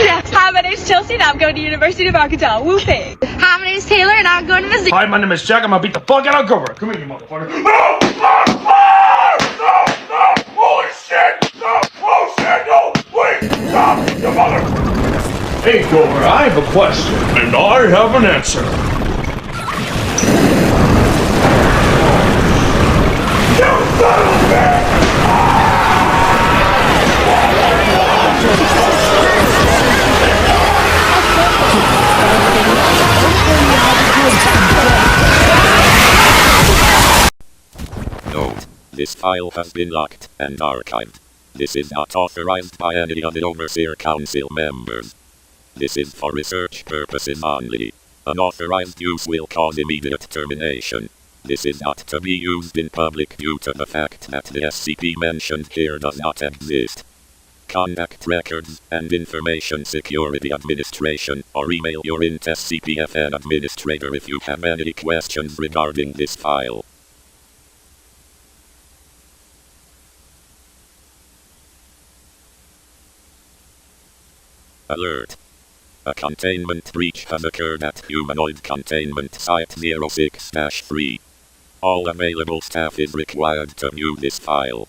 Hi, my name's Chelsea and I'm going to University of Arkansas. Whooping. Hi, my name's Taylor and I'm going to Missouri. Hi, my name is Jack. I'm gonna beat the fuck out of Grover. Come here, you motherfucker. No! Holy shit! No! Oh shit! No! Wait! Stop! You mother! Hey, Grover, I have a question. And I have an answer. You son of a bitch! Note: this file has been locked and archived. This is not authorized by any of the Overseer Council members. This is for research purposes only. Unauthorized use will cause immediate termination. This is not to be used in public due to the fact that the SCP mentioned here does not exist. Contact Records and Information Security Administration or email your INT SCP-FN administrator if you have any questions regarding this file. Alert. A containment breach has occurred at Humanoid Containment Site 06-3. All available staff is required to view this file.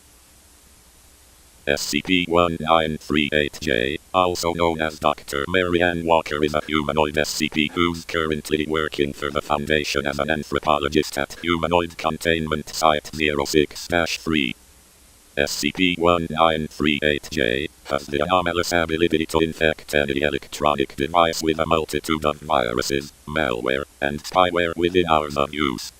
SCP-1938-J, also known as Dr. Mary Ann Walker, is a humanoid SCP who's currently working for the Foundation as an anthropologist at Humanoid Containment Site 06-3. SCP-1938-J has the anomalous ability to infect any electronic device with a multitude of viruses, malware, and spyware within hours of use.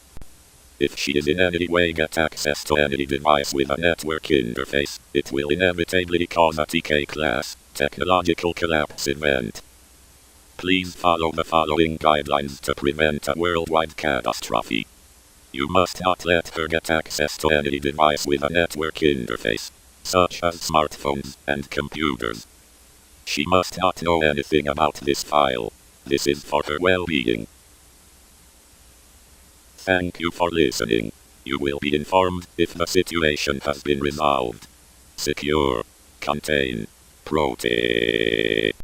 If she is in any way get access to any device with a network interface, it will inevitably cause a TK class, technological collapse event. Please follow the following guidelines to prevent a worldwide catastrophe. You must not let her get access to any device with a network interface, such as smartphones and computers. She must not know anything about this file. This is for her well-being. Thank you for listening. You will be informed if the situation has been resolved. Secure. Contain. Protect.